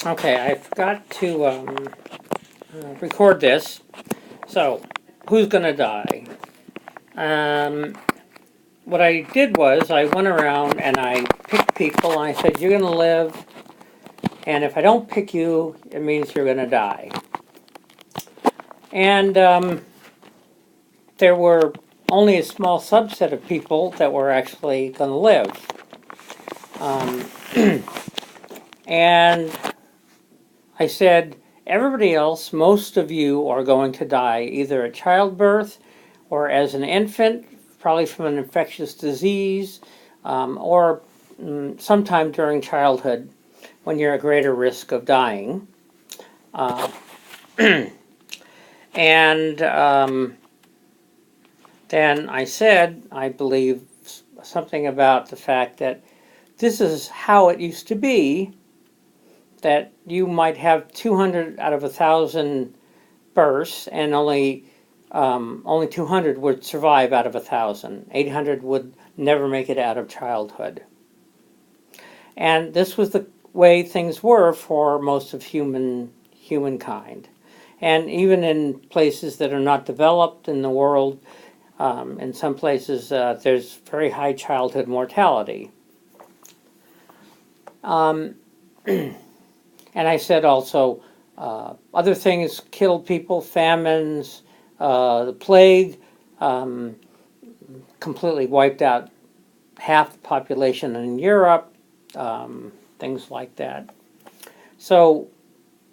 Okay, I forgot to record this. So, who's going to die? Um, what I did was I went around and I picked people and I said, you're going to live, and if I don't pick you, it means you're going to die. And there were only a small subset of people that were actually going to live. Um, and I said, everybody else, most of you are going to die either at childbirth or as an infant, probably from an infectious disease, or sometime during childhood when you're at greater risk of dying. Uh, and then I said, I believe, something about the fact that this is how it used to be, that you might have 200 out of 1,000 births, and only 200 would survive out of 1,000. 800 would never make it out of childhood. And this was the way things were for most of humankind. And even in places that are not developed in the world, in some places there's very high childhood mortality. And I said also, other things killed people, famines, the plague completely wiped out half the population in Europe, things like that. So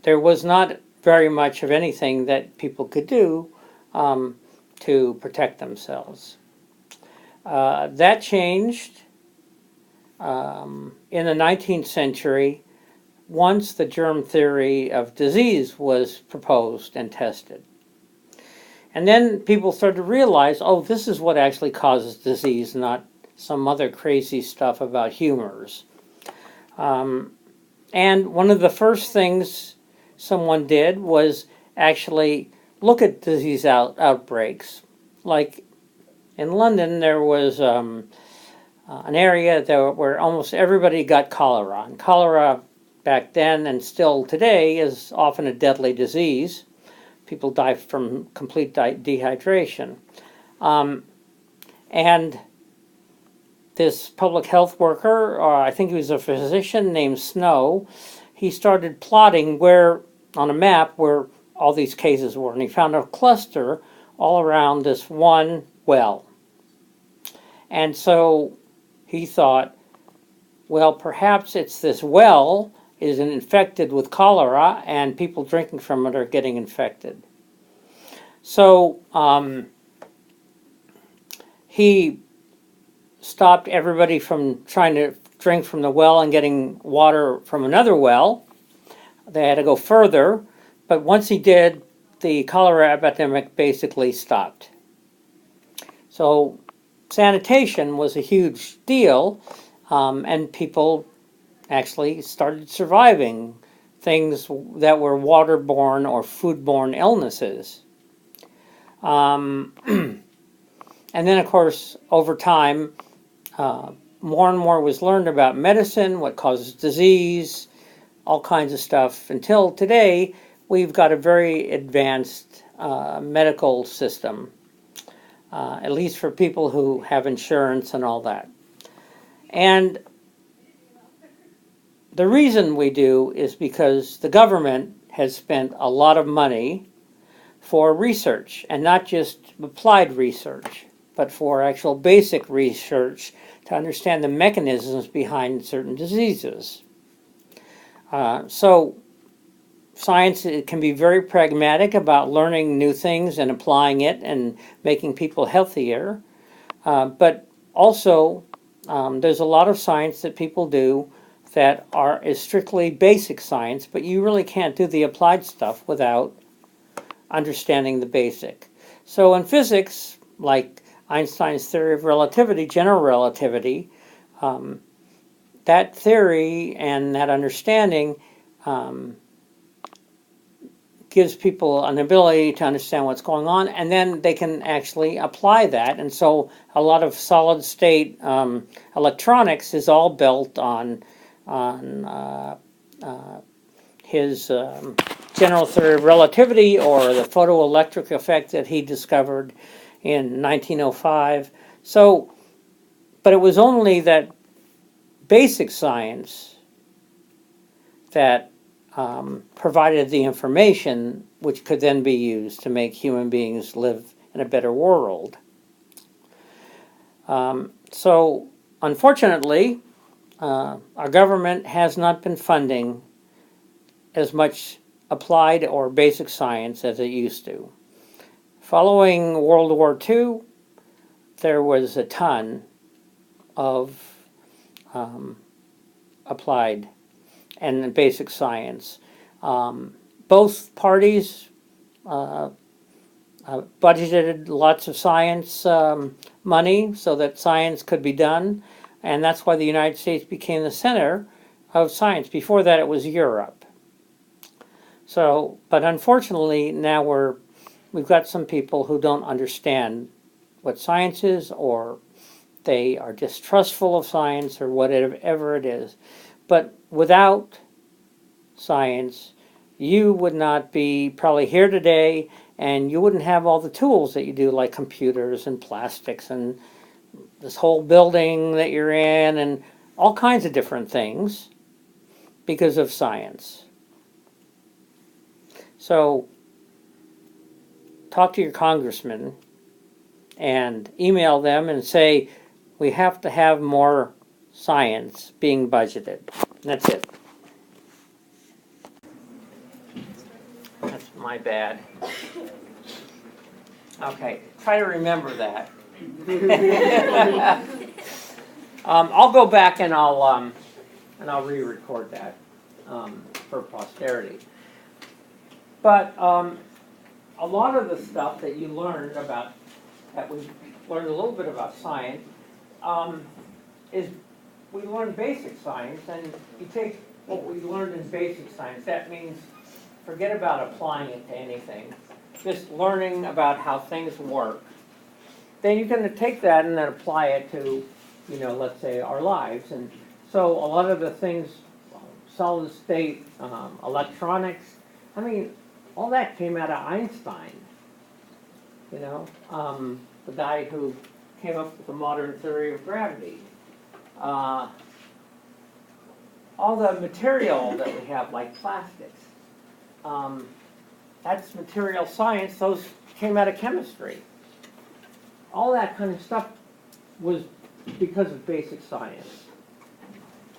there was not very much of anything that people could do to protect themselves. That changed in the 19th century once the germ theory of disease was proposed and tested. And then people started to realize, oh, this is what actually causes disease, not some other crazy stuff about humors. And one of the first things someone did was actually look at disease outbreaks. Like in London, there was an area there where almost everybody got cholera. And cholera back then and still today is often a deadly disease. People die from complete dehydration. And this public health worker, or I think he was a physician named Snow, he started plotting where, on a map, where all these cases were. And he found a cluster all around this one well. And so he thought, well, perhaps it's this well is infected with cholera, and people drinking from it are getting infected. So he stopped everybody from trying to drink from the well and getting water from another well. They had to go further, but once he did, the cholera epidemic basically stopped. So sanitation was a huge deal, and people actually started surviving things that were waterborne or foodborne illnesses. And then, of course, over time, more and more was learned about medicine, what causes disease, all kinds of stuff. Until today, we've got a very advanced medical system, at least for people who have insurance and all that. And the reason we do is because the government has spent a lot of money for research, and not just applied research, but for actual basic research to understand the mechanisms behind certain diseases. So science can be very pragmatic about learning new things and applying it and making people healthier, but also there's a lot of science that people do that is strictly basic science, but you really can't do the applied stuff without understanding the basic. So in physics, like Einstein's theory of relativity, general relativity, that theory and that understanding gives people an ability to understand what's going on, and then they can actually apply that. And so a lot of solid state his general theory of relativity, or the photoelectric effect that he discovered in 1905. So, but it was only that basic science that provided the information which could then be used to make human beings live in a better world. So, unfortunately, our government has not been funding as much applied or basic science as it used to. Following World War II, there was a ton of applied and basic science. Both parties budgeted lots of science money so that science could be done, and that's why the United States became the center of science. Before that, it was Europe. So, but unfortunately, now we've got some people who don't understand what science is, or they are distrustful of science, or whatever it is. But without science, you would not be probably here today, and you wouldn't have all the tools that you do, like computers and plastics and this whole building that you're in and all kinds of different things because of science. So talk to your congressman and email them and say, we have to have more science being budgeted. That's it. That's my bad. Okay, try to remember that. I'll go back and I'll re-record that for posterity. But a lot of the stuff that you learned about, that we learned a little bit about science, is we learned basic science, and you take what we learned in basic science. That means forget about applying it to anything, just learning about how things work. Then you're going to take that and then apply it to, let's say our lives. And so a lot of the things, solid state, electronics, I mean, all that came out of Einstein, the guy who came up with the modern theory of gravity. All the material that we have, like plastics, that's material science. Those came out of chemistry. All that kind of stuff was because of basic science.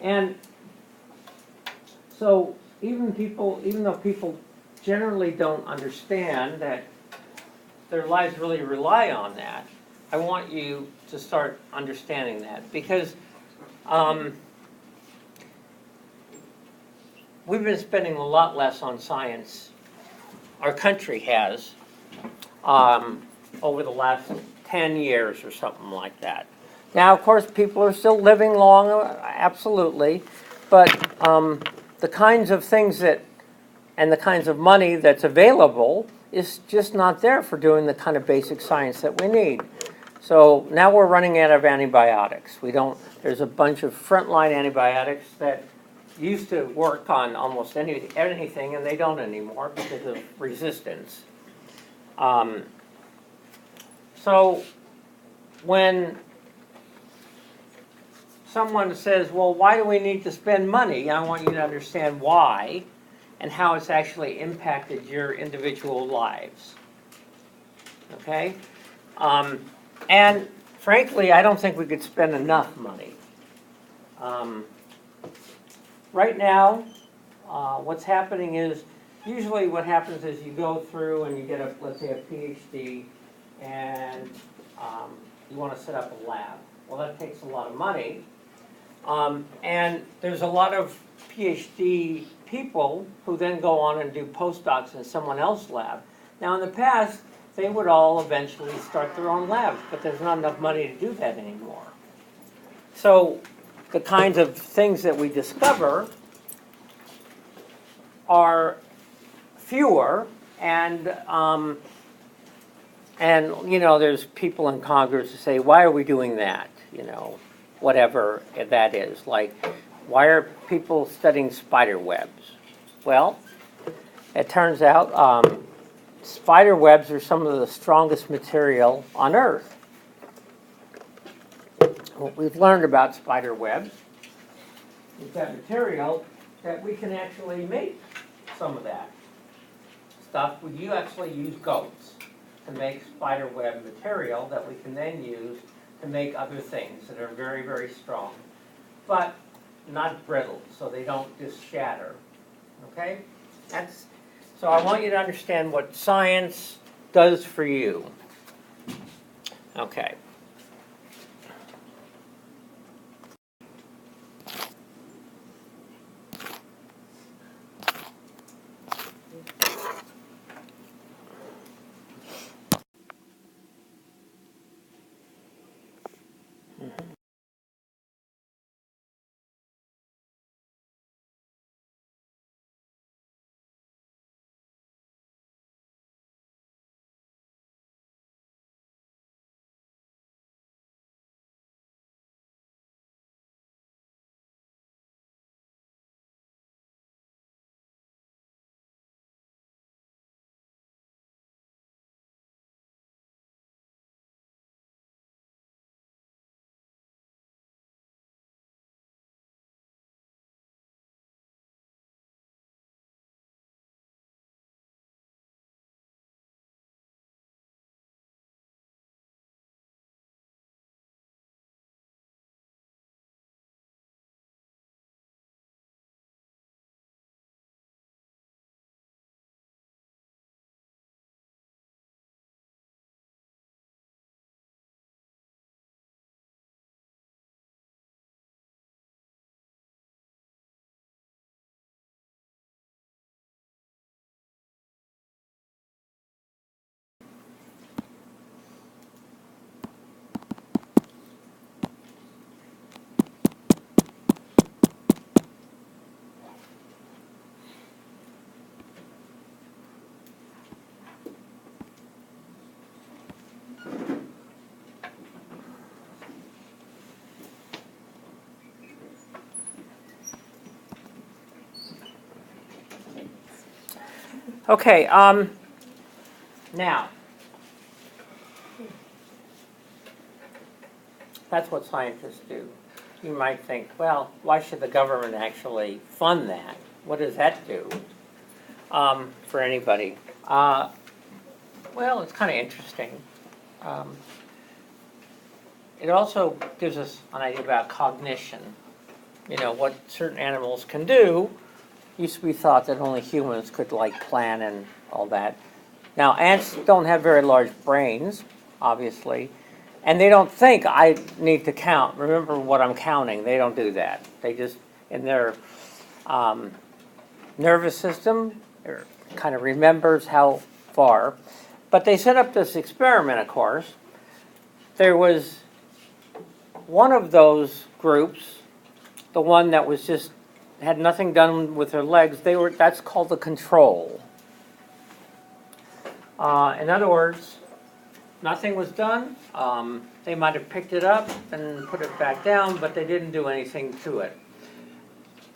And so even though people generally don't understand that their lives really rely on that, I want you to start understanding that, because we've been spending a lot less on science. Our country has over the last 10 years or something like that. Now, of course, people are still living long, absolutely, but the kinds of things and the kinds of money that's available is just not there for doing the kind of basic science that we need. So now we're running out of antibiotics. There's a bunch of frontline antibiotics that used to work on almost anything, and they don't anymore because of resistance. So when someone says, well, why do we need to spend money? I want you to understand why and how it's actually impacted your individual lives. Okay? And frankly, I don't think we could spend enough money. Right now, what's happening is, usually what happens is you go through and you get let's say a PhD, and you want to set up a lab. Well, that takes a lot of money. And there's a lot of PhD people who then go on and do postdocs in someone else's lab. Now, in the past, they would all eventually start their own labs, but there's not enough money to do that anymore. So the kinds of things that we discover are fewer, and there's people in Congress who say, why are we doing that? Whatever that is. Like, why are people studying spider webs? Well, It turns out spider webs are some of the strongest material on Earth. What we've learned about spider webs is that material that we can actually make some of that stuff. You actually use goats to make spider web material that we can then use to make other things that are very, very strong, but not brittle, so they don't just shatter. Okay? So I want you to understand what science does for you. Okay. Okay, now, that's what scientists do. You might think, well, why should the government actually fund that? What does that do for anybody? Well, it's kind of interesting. Um, it also gives us an idea about cognition. You know, what certain animals can do. Used to be thought that only humans could like plan and all that. Now, ants don't have very large brains, obviously, and they don't think I need to count. Remember what I'm counting. They don't do that. They just, in their nervous system, kind of remembers how far. But they set up this experiment, of course. There was one of those groups, the one that was just had nothing done with their legs. That's called the control. In other words, nothing was done. They might have picked it up and put it back down, but they didn't do anything to it.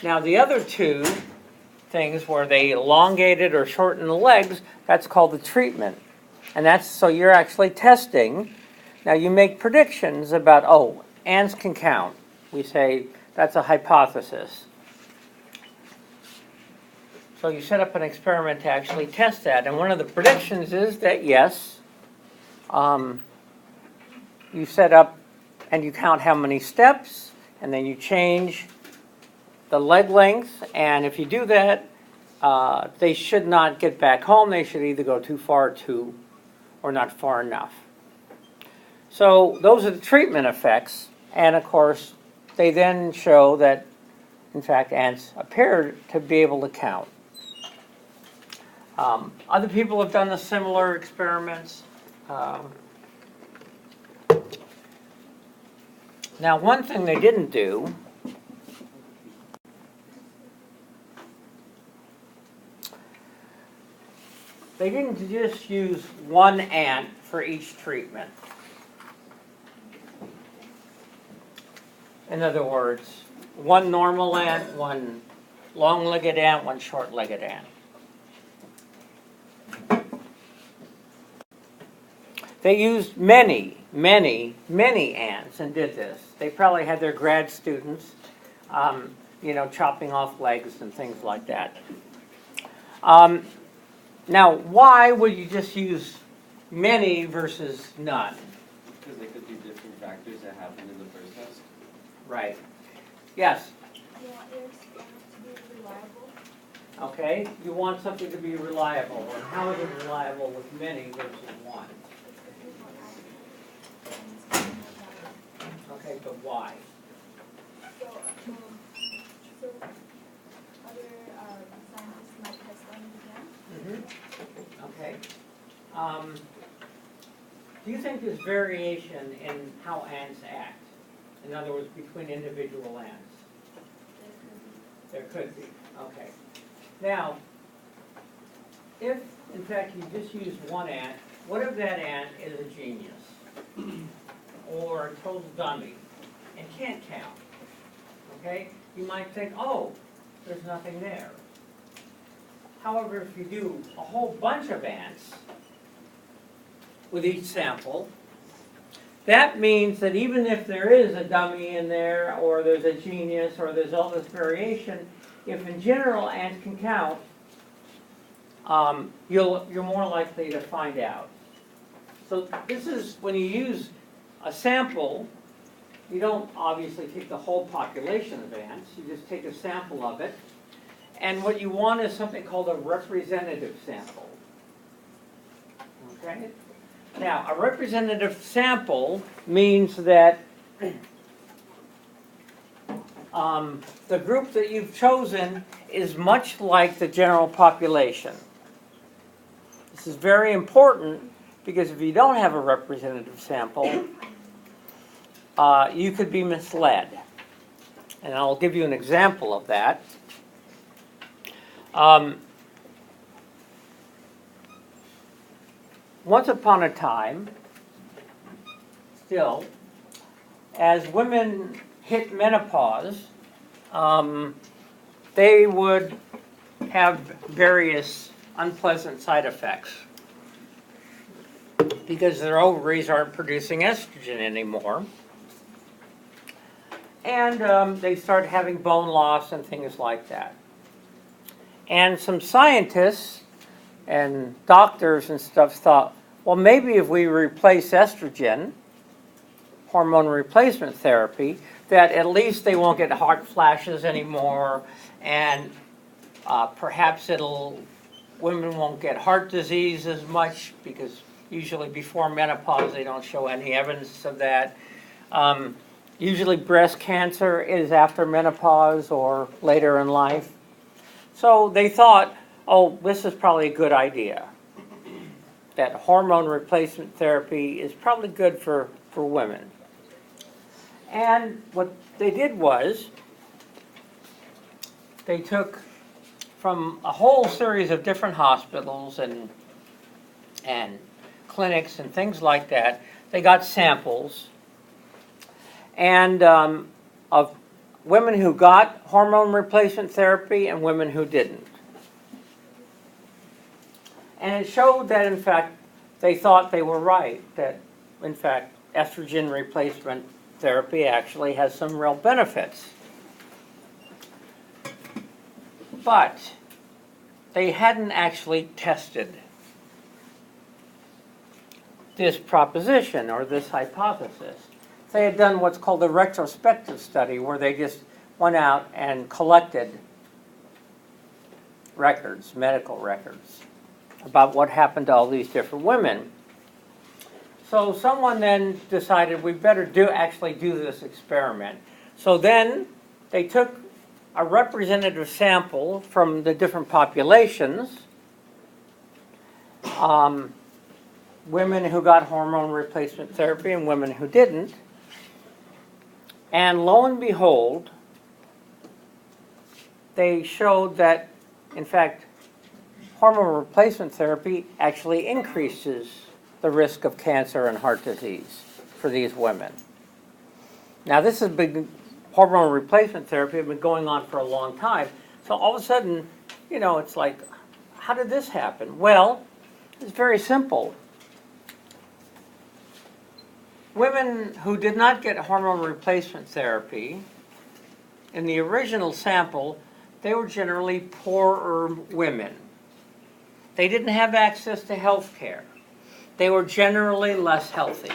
Now, the other two things where they elongated or shortened the legs, that's called the treatment. And that's so you're actually testing. Now, you make predictions about, oh, ants can count. We say that's a hypothesis. So you set up an experiment to actually test that. And one of the predictions is that, yes, you set up and you count how many steps, and then you change the leg length. And if you do that, they should not get back home. They should either go too far or not far enough. So those are the treatment effects. And of course, they then show that, in fact, ants appear to be able to count. Other people have done the similar experiments. Now, one thing they didn't do they didn't just use one ant for each treatment. In other words, one normal ant, one long-legged ant, one short-legged ant. They used many ants and did this. They probably had their grad students, chopping off legs and things like that. Now, why would you just use many versus none? Because there could be different factors that happened in the first test. Right. Yes? Yeah, it's to be reliable. Okay, you want something to be reliable. And how is it reliable with many versus one? Okay, but why? So other scientists might test on it again. Okay. Do you think there's variation in how ants act? In other words, between individual ants? There could be. Okay. Now, if in fact you just use one ant, what if that ant is a genius or a total dummy and can't count? Okay? You might think, oh, there's nothing there. However, if you do a whole bunch of ants with each sample, that means that even if there is a dummy in there, or there's a genius, or there's all this variation, if in general ants can count, you're more likely to find out. So this is, when you use a sample, you don't obviously take the whole population of ants, you just take a sample of it. And what you want is something called a representative sample. Okay? Now, a representative sample means that the group that you've chosen is much like the general population. This is very important because if you don't have a representative sample, you could be misled. And I'll give you an example of that. Once upon a time, still, as women hit menopause, they would have various unpleasant side effects because their ovaries aren't producing estrogen anymore. And they start having bone loss and things like that. And some scientists and doctors and stuff thought, well, maybe if we replace estrogen, hormone replacement therapy, that at least they won't get hot flashes anymore, and perhaps women won't get heart disease as much, because usually before menopause they don't show any evidence of that. Usually breast cancer is after menopause or later in life. So they thought, oh, this is probably a good idea. That hormone replacement therapy is probably good for women. And what they did was, they took from a whole series of different hospitals and clinics and things like that, they got samples and of women who got hormone replacement therapy and women who didn't. And it showed that, in fact, they thought they were right, that, in fact, estrogen replacement therapy actually has some real benefits. But they hadn't actually tested this proposition or this hypothesis. They had done what's called a retrospective study, where they just went out and collected records, medical records, about what happened to all these different women. So someone then decided we better actually do this experiment. So then they took a representative sample from the different populations, women who got hormone replacement therapy and women who didn't, and lo and behold, they showed that, in fact, hormone replacement therapy actually increases the risk of cancer and heart disease for these women. Now, this has been, hormone replacement therapy has been going on for a long time. So all of a sudden, it's like, how did this happen? Well, it's very simple. women who did not get hormone replacement therapy, in the original sample, they were generally poorer women. They didn't have access to health care. They were generally less healthy.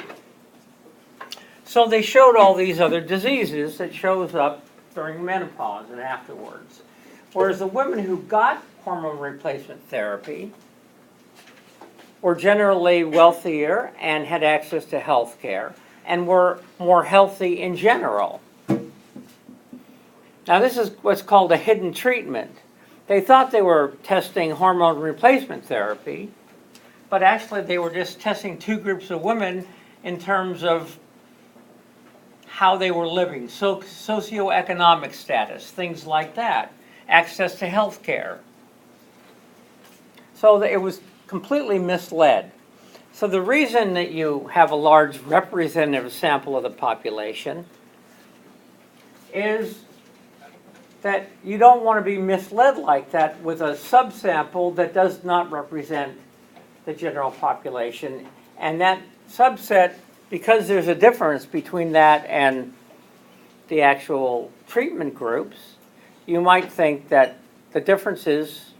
So they showed all these other diseases that shows up during menopause and afterwards. Whereas the women who got hormone replacement therapy were generally wealthier and had access to health care and were more healthy in general. Now this is what's called a hidden treatment. They thought they were testing hormone replacement therapy, but actually they were just testing two groups of women in terms of how they were living, socioeconomic status, things like that, access to health care. So it was completely misled. So the reason that you have a large representative sample of the population is that you don't want to be misled like that with a subsample that does not represent the general population. And that subset, because there's a difference between that and the actual treatment groups, you might think that the differences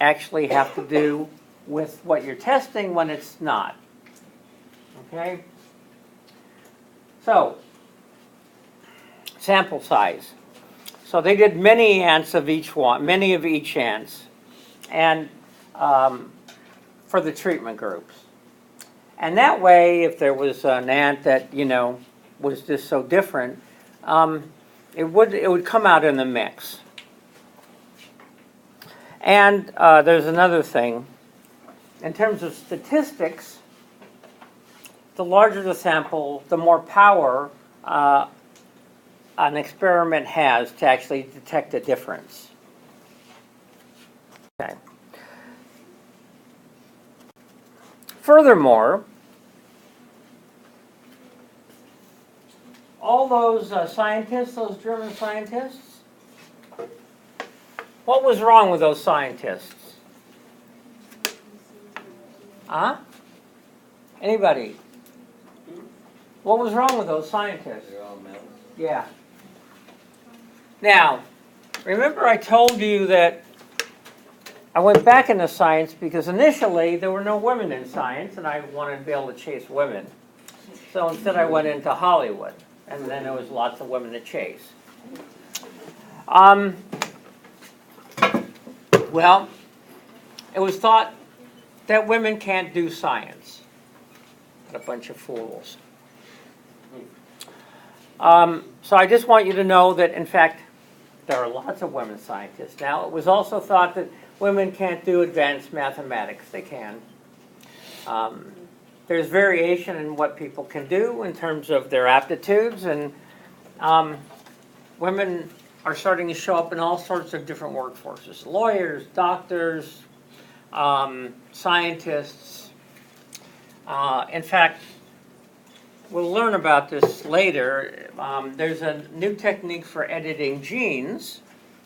actually have to do with what you're testing when it's not. Okay? So, sample size. So they did many ants of each one, many of each ants, and for the treatment groups. And that way, if there was an ant that, was just so different, it would come out in the mix. And there's another thing. In terms of statistics, the larger the sample, the more power an experiment has to actually detect a difference. Okay. Furthermore, all those scientists, those German scientists, what was wrong with those scientists? Huh? Anybody? What was wrong with those scientists? They're all males. Yeah. Now, remember I told you that I went back into science because initially there were no women in science and I wanted to be able to chase women. So instead I went into Hollywood and then there was lots of women to chase. Well, it was thought that women can't do science. What a bunch of fools. So I just want you to know that, in fact, there are lots of women scientists now. It was also thought that women can't do advanced mathematics. They can. There's variation in what people can do in terms of their aptitudes, and women are starting to show up in all sorts of different workforces. Lawyers, doctors, scientists. In fact, we'll learn about this later. There's a new technique for editing genes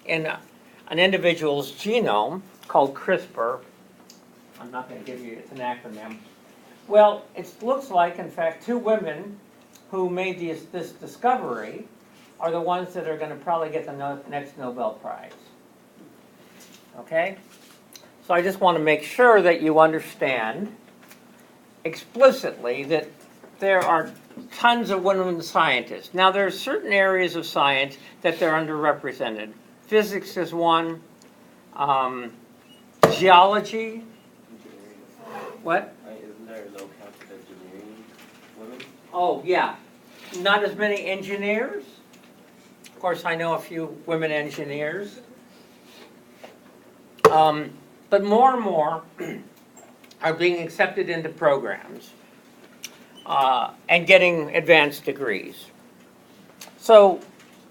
in an individual's genome called CRISPR. I'm not going to give you, it's an acronym. Well, it looks like, in fact, two women who made this discovery are the ones that are going to probably get the next Nobel Prize. Okay? So I just want to make sure that you understand explicitly that there are tons of women scientists. Now, there are certain areas of science that they're underrepresented. Physics is one. Geology. What? Isn't there a low count of engineering women? Oh, yeah. Not as many engineers. Of course, I know a few women engineers. But more and more are being accepted into programs and getting advanced degrees. So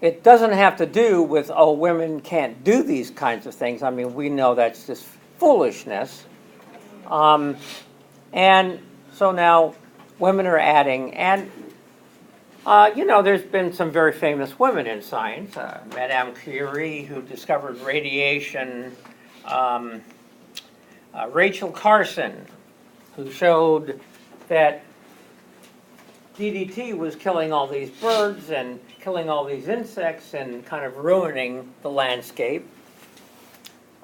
it doesn't have to do with, oh, women can't do these kinds of things. I mean, we know that's just foolishness. And so now women are adding, and there's been some very famous women in science. Madame Curie, who discovered radiation. Rachel Carson, who showed that DDT was killing all these birds and killing all these insects and kind of ruining the landscape.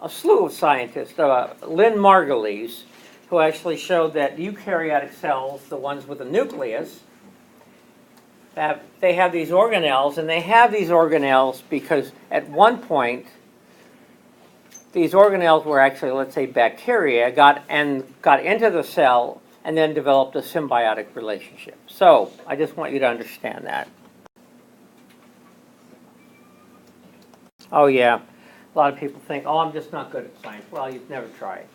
A slew of scientists, Lynn Margulies, who actually showed that eukaryotic cells, the ones with a nucleus, that they have these organelles, and they have these organelles because at one point, these organelles were actually, let's say, bacteria, got into the cell and then developed a symbiotic relationship. So, I just want you to understand that. Oh yeah, a lot of people think, oh, I'm just not good at science. Well, you've never tried.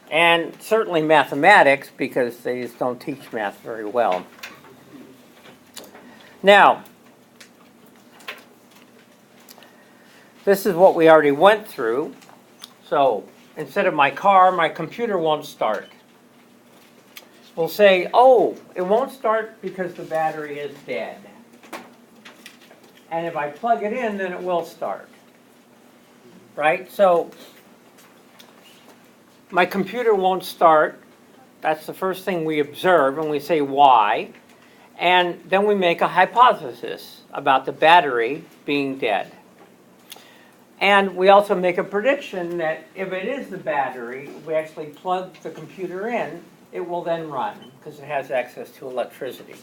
And certainly mathematics, because they just don't teach math very well. Now, this is what we already went through. So, instead of my car, my computer won't start. We'll say, oh, it won't start because the battery is dead. And if I plug it in, then it will start. Right? So, my computer won't start. That's the first thing we observe, and we say why. And then we make a hypothesis about the battery being dead. And we also make a prediction that if it is the battery, we actually plug the computer in, it will then run because it has access to electricity.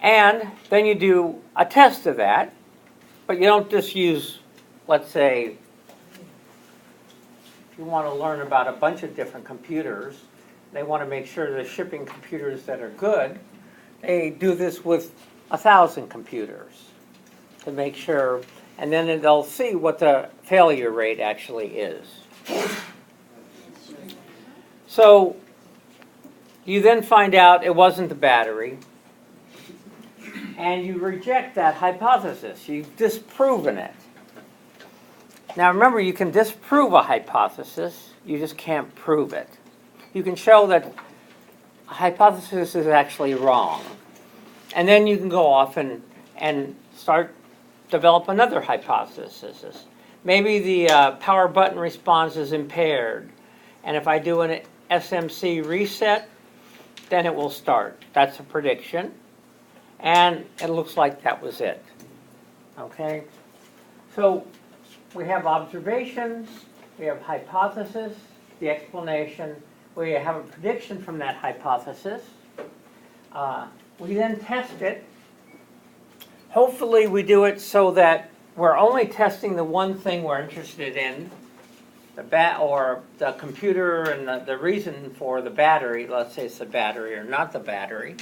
And then you do a test of that, but you don't just use, let's say, if you want to learn about a bunch of different computers, they want to make sure they're shipping computers that are good, they do this with 1,000 computers to make sure, and then they'll see what the failure rate actually is. So you then find out it wasn't the battery, and you reject that hypothesis. You've disproven it. Now remember, you can disprove a hypothesis, you just can't prove it. You can show that a hypothesis is actually wrong. And then you can go off and develop another hypothesis. Maybe the power button response is impaired. And if I do an SMC reset, then it will start. That's a prediction. And it looks like that was it. Okay? So we have observations, we have hypothesis, the explanation, we have a prediction from that hypothesis. We then test it. Hopefully we do it so that we're only testing the one thing we're interested in, or the computer and the reason for the battery, let's say it's the battery or not the battery,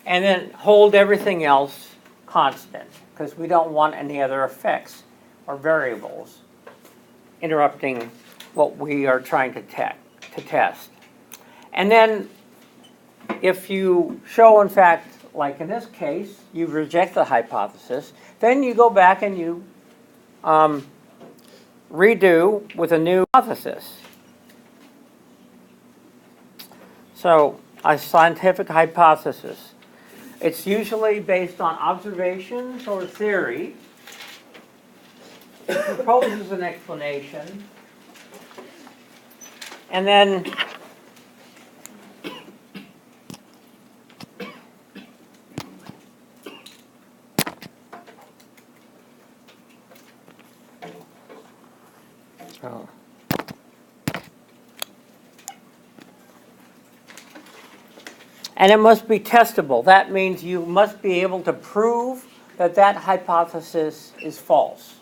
and then hold everything else constant, because we don't want any other effects or variables interrupting what we are trying to test. And then if you show, in fact, like in this case, you reject the hypothesis, then you go back and you redo with a new hypothesis. So, a scientific hypothesis. It's usually based on observations or theory. It proposes an explanation. And then and it must be testable. That means you must be able to prove that that hypothesis is false.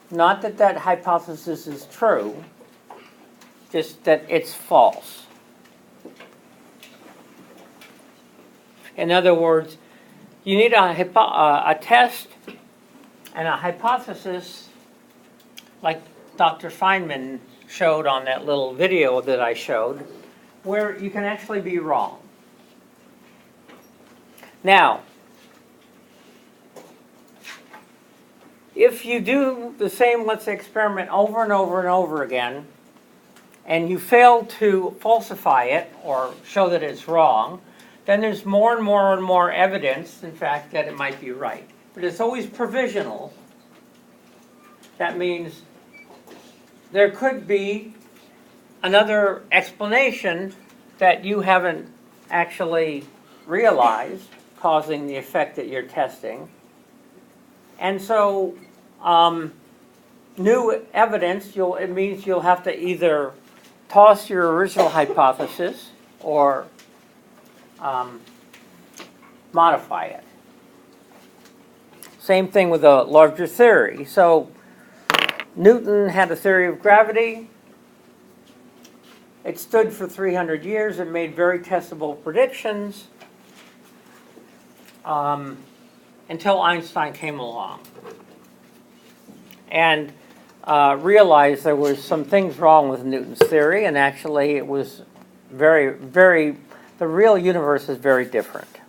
Not that that hypothesis is true, just that it's false. In other words, you need a test and a hypothesis, like Dr. Feynman showed on that little video that I showed, where you can actually be wrong. Now, if you do the same, let's say, experiment over and over and over again, and you fail to falsify it or show that it's wrong, then there's more and more and more evidence, in fact, that it might be right. But it's always provisional. That means there could be another explanation that you haven't actually realized causing the effect that you're testing. And so new evidence, it means you'll have to either toss your original hypothesis or modify it. Same thing with a larger theory. So Newton had a theory of gravity. It stood for 300 years. It made very testable predictions until Einstein came along and realized there was some things wrong with Newton's theory, and actually it was the real universe is very different.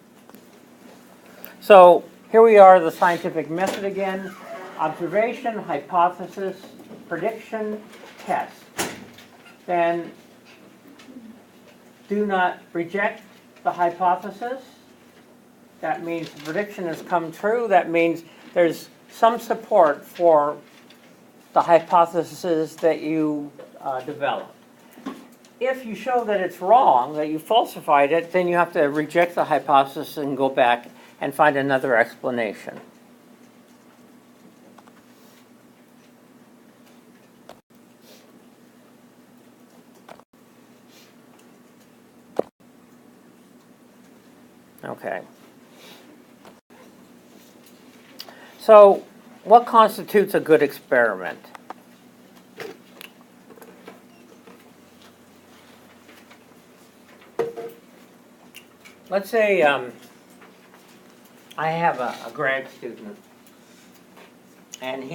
So here we are, the scientific method again. Observation, hypothesis, prediction, test. Then do not reject the hypothesis. That means the prediction has come true. That means there's some support for the hypothesis that you develop. If you show that it's wrong, that you falsified it, then you have to reject the hypothesis and go back and find another explanation. Okay. So, what constitutes a good experiment? Let's say I have a grad student, and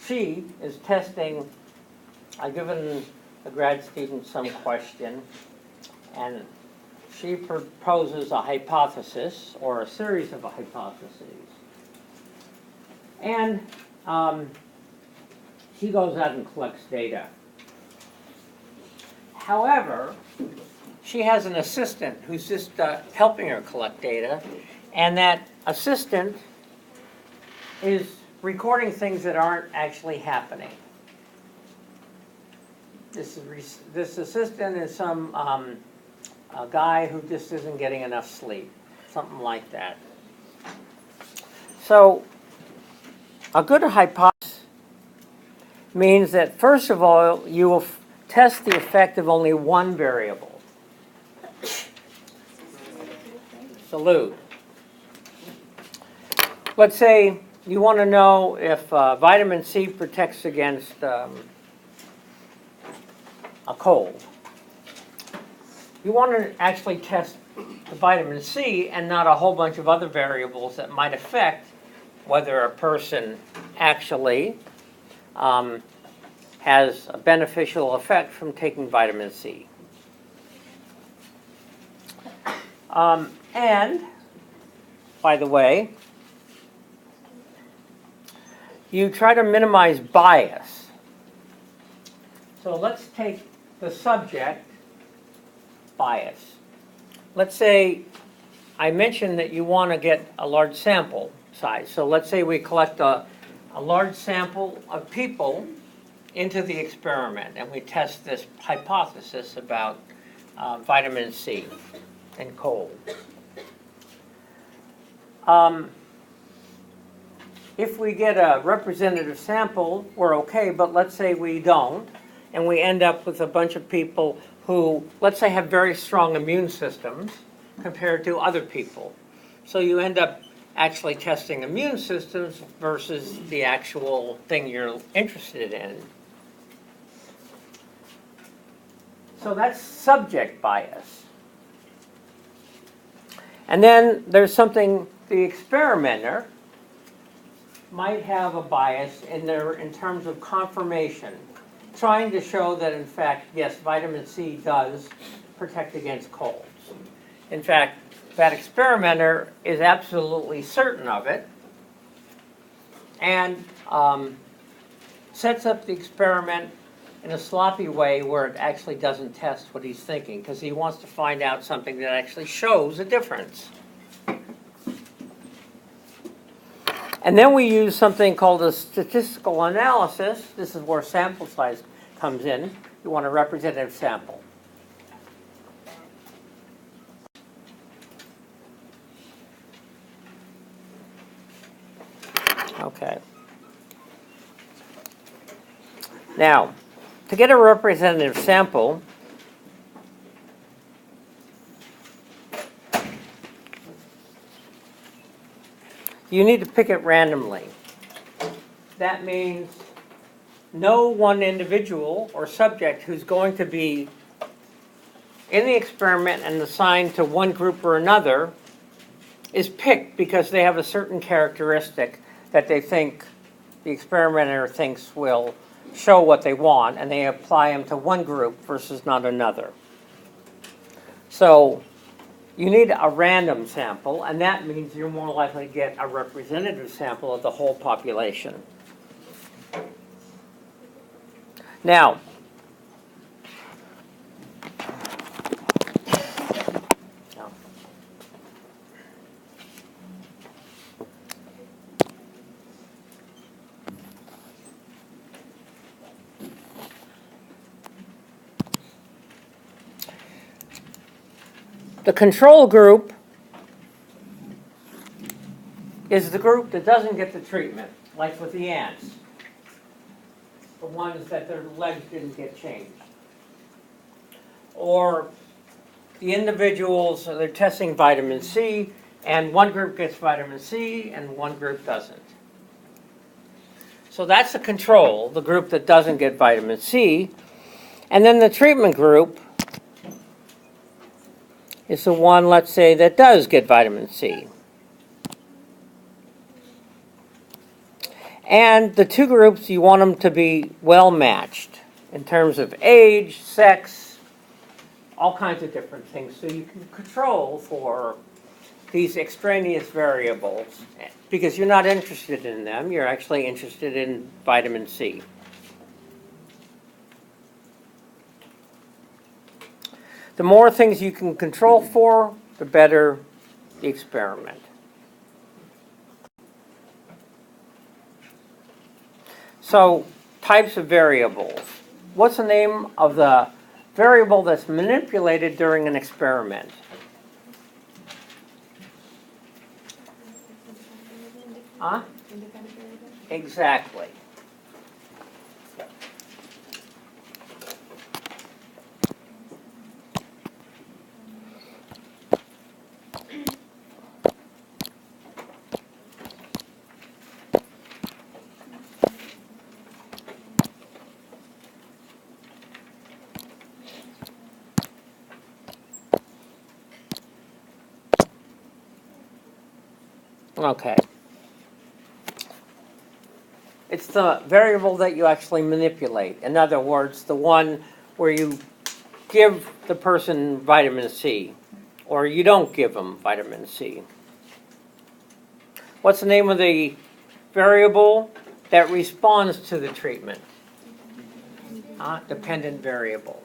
she is testing. I've given the grad student some question, and she proposes a hypothesis or a series of hypotheses. And she goes out and collects data. However, she has an assistant who's just helping her collect data, and that assistant is recording things that aren't actually happening. This assistant is some a guy who just isn't getting enough sleep, something like that. So a good hypothesis means that, first of all, you will test the effect of only one variable. Salute. Let's say you want to know if vitamin C protects against a cold. You want to actually test the vitamin C and not a whole bunch of other variables that might affect whether a person actually has a beneficial effect from taking vitamin C. And, by the way, you try to minimize bias. So let's take the subject bias. Let's say I mentioned that you want to get a large sample size. So let's say we collect a large sample of people into the experiment, and we test this hypothesis about vitamin C and cold. If we get a representative sample, we're okay, but let's say we don't, and we end up with a bunch of people who, let's say, have very strong immune systems compared to other people. So you end up actually testing immune systems versus the actual thing you're interested in. So that's subject bias. And then there's something, the experimenter might have a bias in terms of confirmation, trying to show that, in fact, yes, vitamin C does protect against colds. In fact, that experimenter is absolutely certain of it and sets up the experiment in a sloppy way where it actually doesn't test what he's thinking, because he wants to find out something that actually shows a difference. And then we use something called a statistical analysis. This is where sample size comes in. You want a representative sample. Okay. Now, to get a representative sample, you need to pick it randomly. That means no one individual or subject who's going to be in the experiment and assigned to one group or another is picked because they have a certain characteristic that they think the experimenter thinks will show what they want, and they apply them to one group versus not another. So you need a random sample, and that means you're more likely to get a representative sample of the whole population. Now, the control group is the group that doesn't get the treatment, like with the ants. The ones that their legs didn't get changed. Or the individuals, they're testing vitamin C, and one group gets vitamin C and one group doesn't. So that's the control, the group that doesn't get vitamin C. And then the treatment group is the one, let's say, that does get vitamin C. And the two groups, you want them to be well matched in terms of age, sex, all kinds of different things. So you can control for these extraneous variables because you're not interested in them. You're actually interested in vitamin C. The more things you can control for, the better the experiment. So, types of variables. What's the name of the variable that's manipulated during an experiment? Huh? Independent variable? Exactly. Okay. It's the variable that you actually manipulate. In other words, the one where you give the person vitamin C, or you don't give them vitamin C. What's the name of the variable that responds to the treatment? Dependent variable.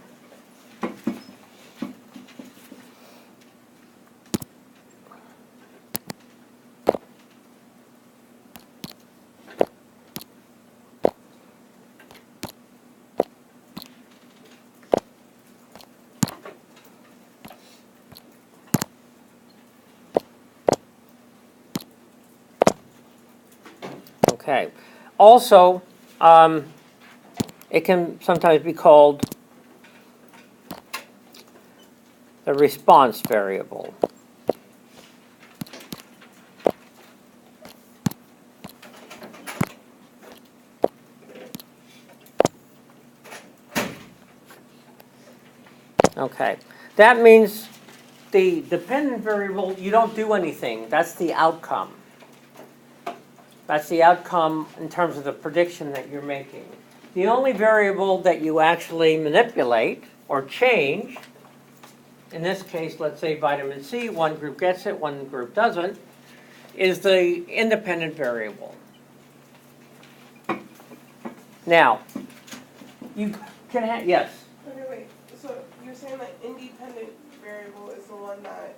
Okay. Also, it can sometimes be called the response variable. Okay. That means the dependent variable, you don't do anything. That's the outcome. That's the outcome in terms of the prediction that you're making. The only variable that you actually manipulate or change, in this case, let's say vitamin C, one group gets it, one group doesn't, is the independent variable. Now, you can have, yes? Okay, wait, so you're saying that independent variable is the one that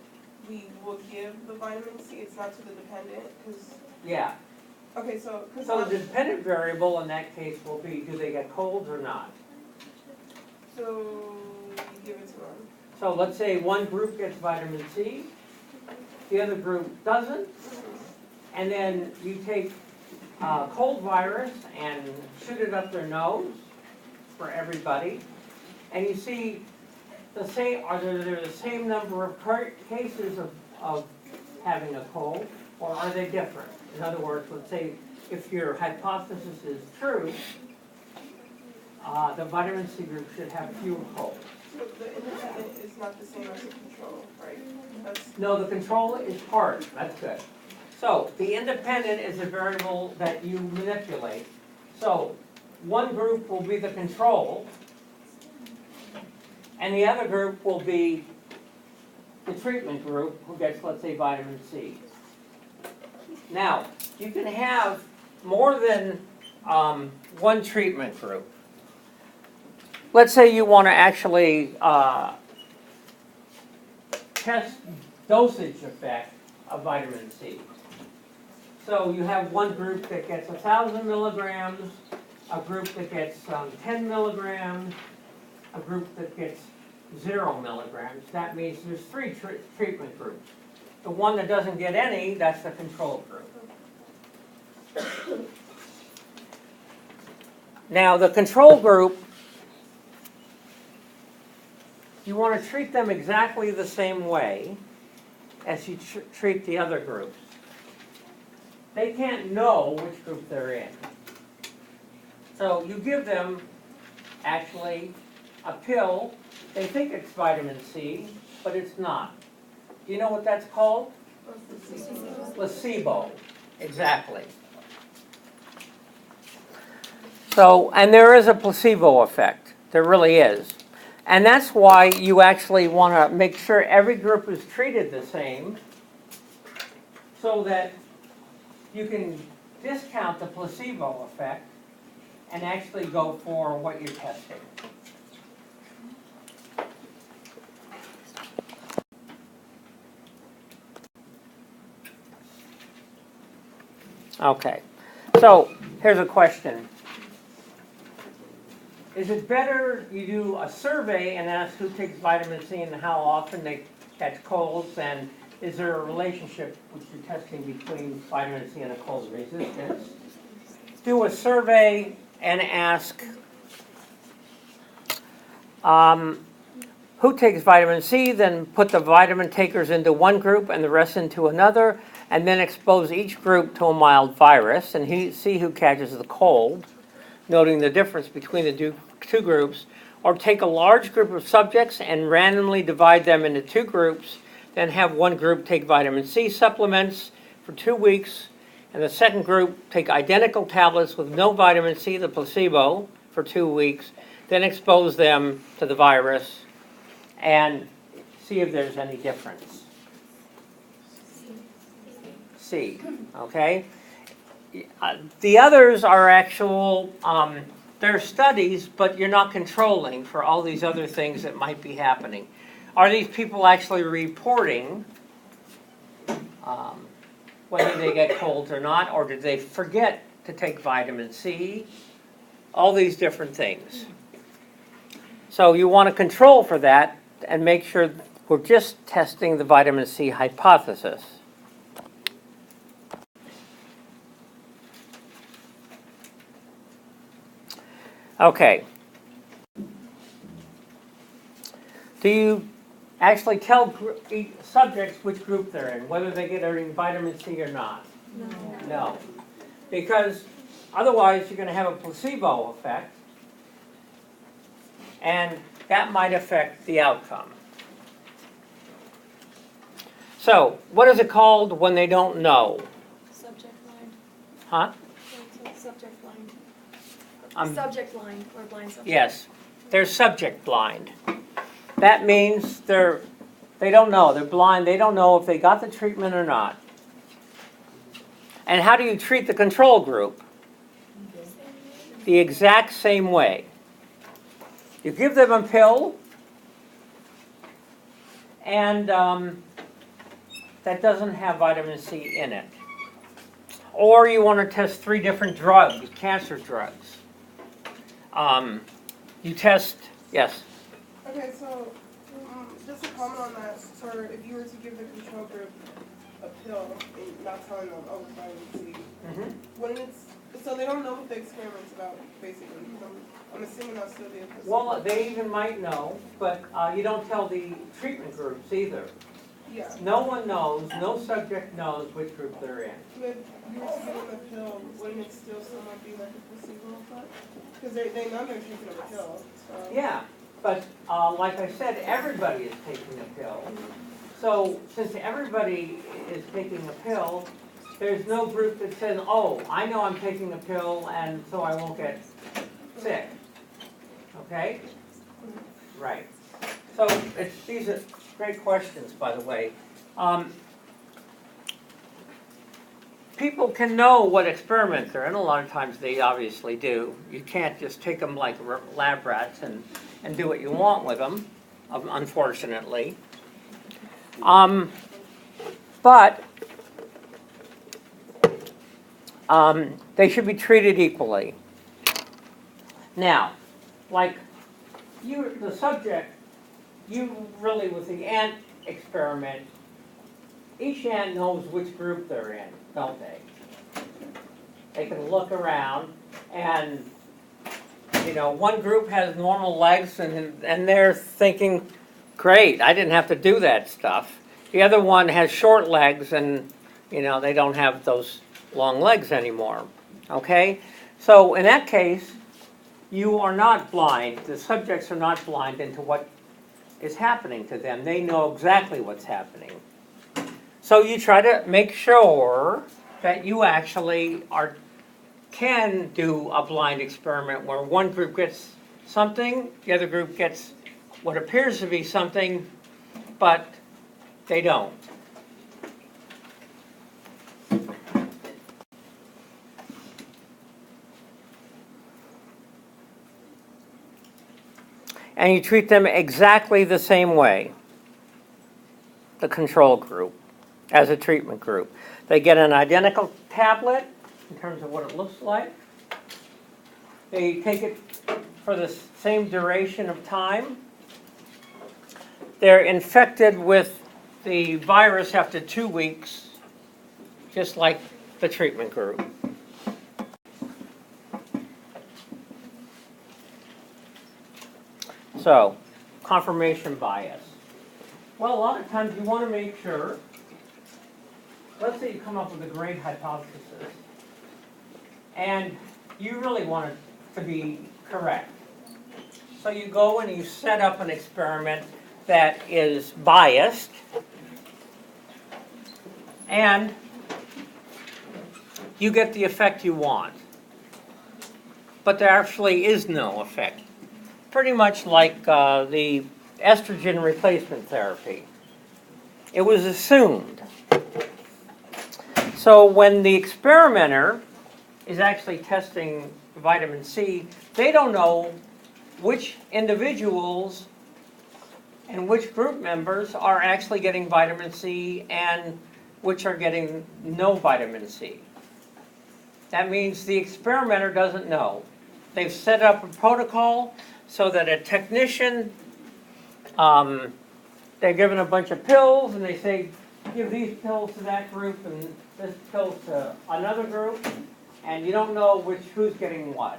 we will give the vitamin C, it's not to the dependent, because, Yeah. okay, so, So the dependent variable in that case will be, do they get colds or not? So you give it to them. So let's say one group gets vitamin C, the other group doesn't, and then you take cold virus and shoot it up their nose for everybody, and you see the same, are there the same number of cases of having a cold, or are they different? In other words, let's say if your hypothesis is true, the vitamin C group should have fewer colds. So the independent is not the same as the control, right? No, the control is part, that's good. So the independent is a variable that you manipulate. So one group will be the control, and the other group will be the treatment group who gets, let's say, vitamin C. Now, you can have more than one treatment group. Let's say you want to actually test dosage effect of vitamin C. So you have one group that gets 1,000 milligrams, a group that gets 10 milligrams, a group that gets 0 milligrams. That means there's three treatment groups. The one that doesn't get any, that's the control group. Now the control group, you want to treat them exactly the same way as you treat the other groups. They can't know which group they're in. So you give them, actually, a pill. They think it's vitamin C, but it's not. Do you know what that's called? Placebo. Exactly. So, and there is a placebo effect. There really is. And that's why you actually want to make sure every group is treated the same so that you can discount the placebo effect and actually go for what you're testing. Okay, so here's a question. Is it better you do a survey and ask who takes vitamin C and how often they catch colds, and is there a relationship which you're testing between vitamin C and a cold resistance? Do a survey and ask who takes vitamin C, then put the vitamin takers into one group and the rest into another, and then expose each group to a mild virus and see who catches the cold, noting the difference between the two groups. Or take a large group of subjects and randomly divide them into two groups, then have one group take vitamin C supplements for 2 weeks, and the second group take identical tablets with no vitamin C, the placebo, for 2 weeks, then expose them to the virus and see if there's any difference. C, okay? The others are actual, they're studies, but you're not controlling for all these other things that might be happening. Are these people actually reporting whether they get colds or not, or did they forget to take vitamin C? All these different things. So you want to control for that and make sure we're just testing the vitamin C hypothesis. Okay. Do you actually tell subjects which group they're in, whether they get vitamin C or not? No. No. Because otherwise you're going to have a placebo effect, and that might affect the outcome. So, what is it called when they don't know? Subject line. Huh? Subject blind. Um, Subject blind or blind subject. Yes, they're subject blind. That means they don't know. They're blind. They don't know if they got the treatment or not. And how do you treat the control group? The exact same way. You give them a pill, and that doesn't have vitamin C in it. Or you want to test 3 different drugs, cancer drugs. You test Yes. Okay, so, just a comment on that, for if you were to give the control group a pill and not telling them, oh, it's vitamin C, when it's, so they don't know what the experiment's about, basically, 'cause I'm assuming they'll still be a placebo. Well, they even might know, but you don't tell the treatment groups either. Yeah, No one knows, no subject knows which group they're in. but if you were to give them a pill, wouldn't it still somewhat be like a placebo effect? Because they know they're taking a pill, so. Yeah, but like I said, everybody is taking a pill. So since everybody is taking a pill, there's no group that says, oh, I know I'm taking a pill and so I won't get sick. Okay? Right. So these are great questions, by the way. People can know what experiments they're in. A lot of times they obviously do. You can't just take them like lab rats and do what you want with them, unfortunately. But they should be treated equally. Now, like the subject, you really with the ant experiment, each ant knows which group they're in, don't they? They can look around and, one group has normal legs and they're thinking, great, I didn't have to do that stuff. The other one has short legs and, they don't have those long legs anymore, okay? So in that case, you are not blind, the subjects are not blind into what is happening to them. They know exactly what's happening. So you try to make sure that you actually can do a blind experiment where one group gets something, the other group gets what appears to be something, but they don't. And you treat them exactly the same way, the control group, as a treatment group. They get an identical tablet in terms of what it looks like. They take it for the same duration of time. They're infected with the virus after 2 weeks, just like the treatment group. So, confirmation bias. Well, a lot of times you want to make sure, let's say you come up with a great hypothesis, and you really want it to be correct. So you go and you set up an experiment that is biased, and you get the effect you want. But there actually is no effect. Pretty much like the estrogen replacement therapy. It was assumed. So when the experimenter is actually testing vitamin C, they don't know which individuals and which group members are actually getting vitamin C and which are getting no vitamin C. That means the experimenter doesn't know. They've set up a protocol so that a technician, they're given a bunch of pills and they say, give these pills to that group and this pill to another group, and you don't know who's getting what.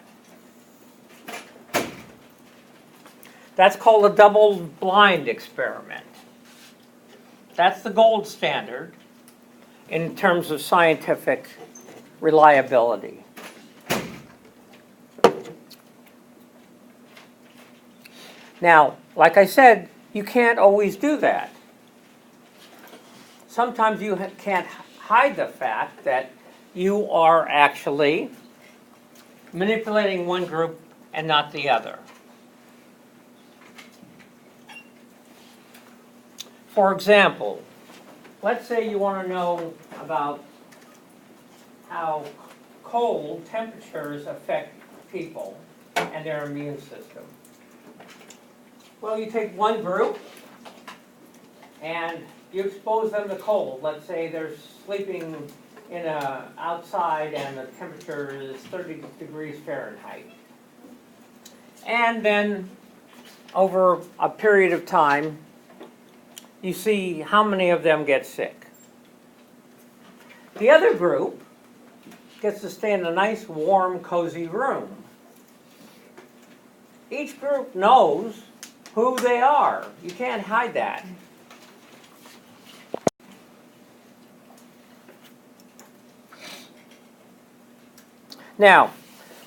That's called a double-blind experiment. That's the gold standard in terms of scientific reliability. Now, like I said, you can't always do that. Sometimes you can't hide the fact that you are actually manipulating one group and not the other. For example, let's say you want to know about how cold temperatures affect people and their immune system. Well, you take one group and you expose them to cold. Let's say they're sleeping outside and the temperature is 30 degrees Fahrenheit. And then over a period of time, you see how many of them get sick. The other group gets to stay in a nice, warm, cozy room. Each group knows who they are. You can't hide that. Now,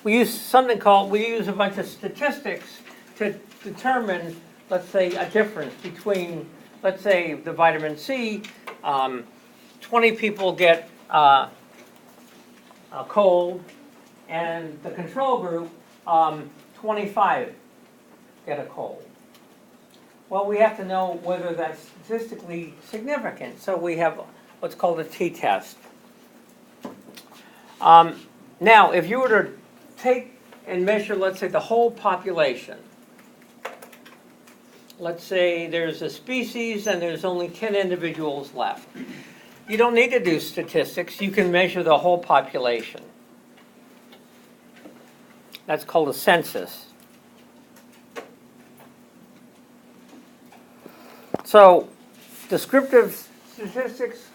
we use a bunch of statistics to determine, let's say, a difference between, let's say, the vitamin C, 20 people get a cold, and the control group, 25 get a cold. Well, we have to know whether that's statistically significant, so we have what's called a t-test. Now, if you were to take and measure, let's say, the whole population, let's say there's a species and there's only 10 individuals left. You don't need to do statistics, you can measure the whole population. That's called a census. So, descriptive statistics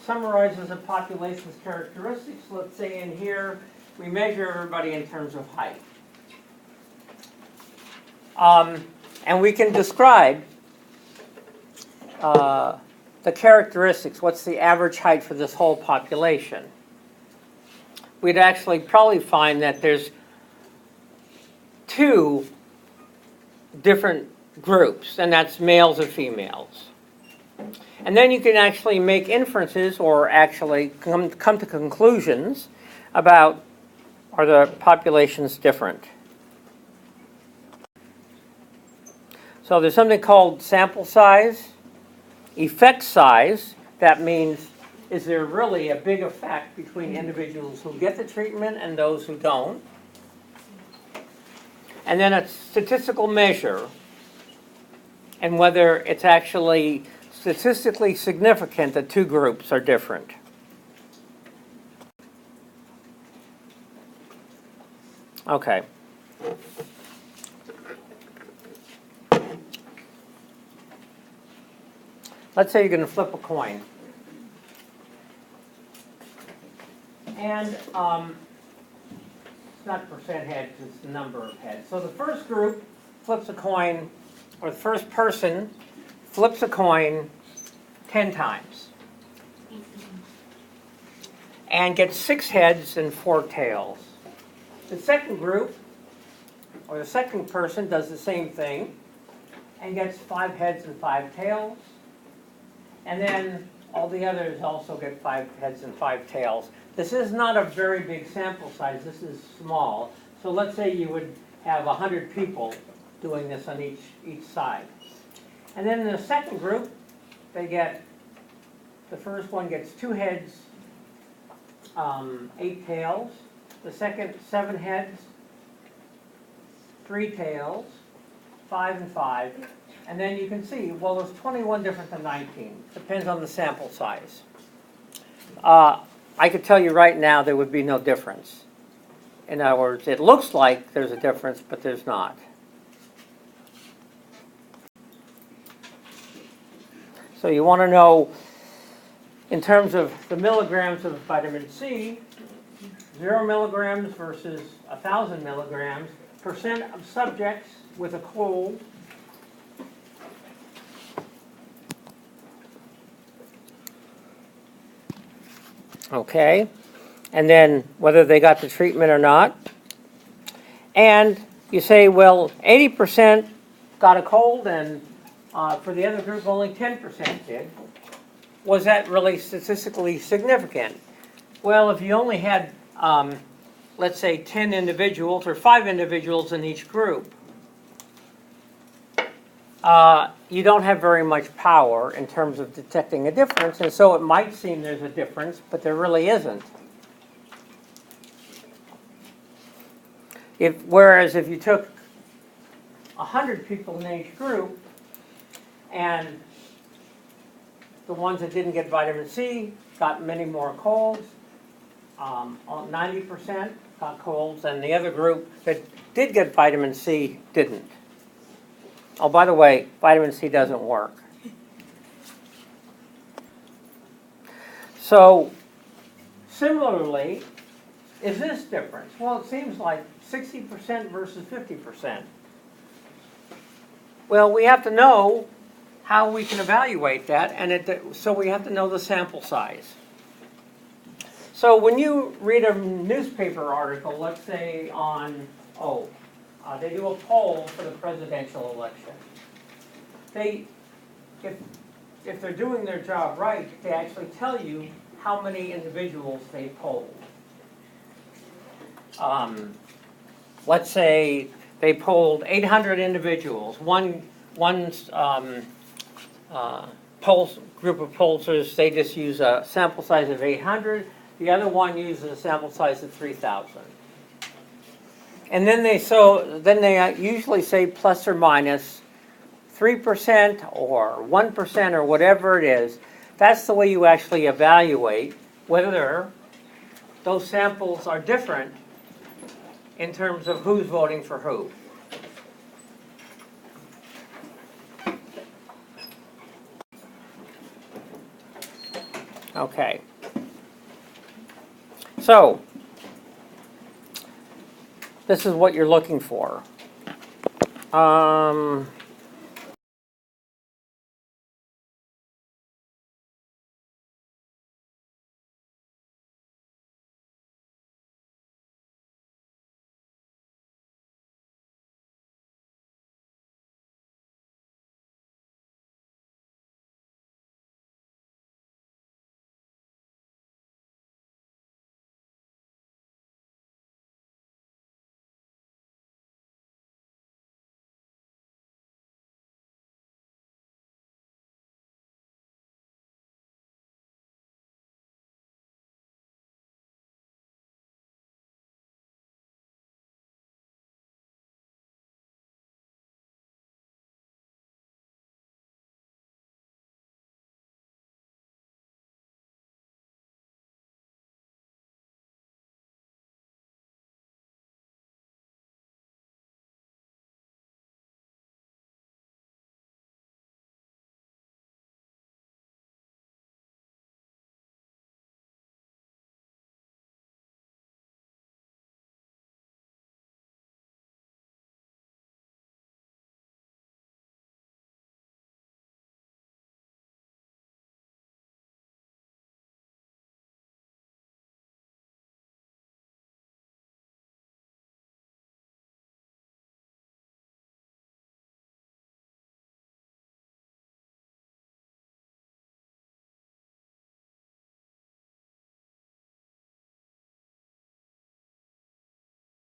summarizes a population's characteristics. Let's say in here, we measure everybody in terms of height. And we can describe the characteristics. What's the average height for this whole population? We'd actually probably find that there's two different groups, and that's males and females. And then you can actually make inferences or actually come to conclusions about, are the populations different? So there's something called sample size, effect size. That means, is there really a big effect between individuals who get the treatment and those who don't? And then a statistical measure, and whether it's actually statistically significant that two groups are different. Okay. Let's say you're going to flip a coin. And it's not percent heads, it's the number of heads. So the first group flips a coin, or the first person flips a coin 10 times. And gets 6 heads and 4 tails. The second group, or the second person, does the same thing and gets 5 heads and 5 tails. And then all the others also get 5 heads and 5 tails. This is not a very big sample size. This is small. So let's say you would have 100 people doing this on each side. And then in the second group, the first one gets 2 heads, 8 tails. The second, 7 heads, 3 tails, 5 and 5. And then you can see, well, there's 21 different than 19. Depends on the sample size. I could tell you right now there would be no difference. In other words, it looks like there's a difference, but there's not. So you want to know, in terms of the milligrams of vitamin C, 0 milligrams versus 1,000 milligrams, percent of subjects with a cold, okay, and then whether they got the treatment or not. And you say, well, 80% got a cold, and for the other group, only 10% did. Was that really statistically significant? Well, if you only had, let's say, 10 individuals or 5 individuals in each group, you don't have very much power in terms of detecting a difference, and so it might seem there's a difference, but there really isn't. Whereas if you took 100 people in each group, and the ones that didn't get vitamin C got many more colds, 90% got colds, and the other group that did get vitamin C didn't. Oh, by the way, vitamin C doesn't work. So, similarly, is this difference? Well, it seems like 60% versus 50%. Well, we have to know how we can evaluate that, and so we have to know the sample size. So when you read a newspaper article, let's say on, they do a poll for the presidential election. If they're doing their job right, they actually tell you how many individuals they polled. Let's say they polled 800 individuals. One group of pollsters, they just use a sample size of 800. The other one uses a sample size of 3,000. And then they usually say plus or minus 3% or 1% or whatever it is. That's the way you actually evaluate whether those samples are different in terms of who's voting for who. Okay. So, this is what you're looking for.